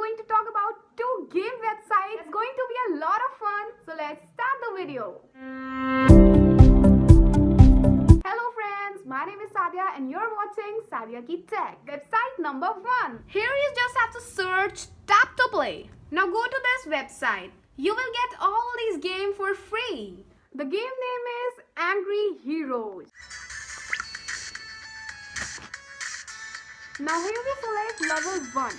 going to talk about 2 game websites. It's going to be a lot of fun. So let's start the video. Hello friends, my name is Sadia and you're watching Sadiyakitech. Website number 1. Here you just have to search Tap to Play. Now go to this website. You will get all these games for free. The game name is Angry Heroes. Now here we select level 1.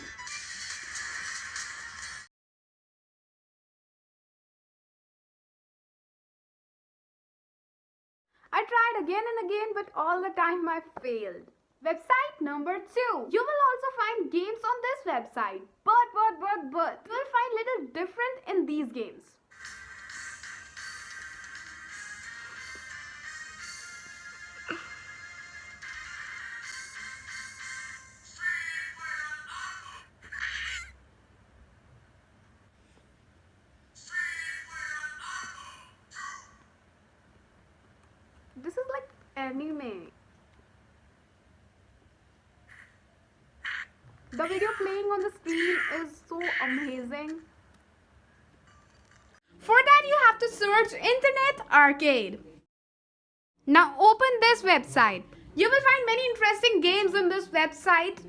I tried again and again, but all the time I failed. Website number 2. You will also find games on this website, but you will find little different in these games. This is like anime. The video playing on the screen is so amazing. For that you have to search Internet Arcade. Now open this website. You will find many interesting games in this website.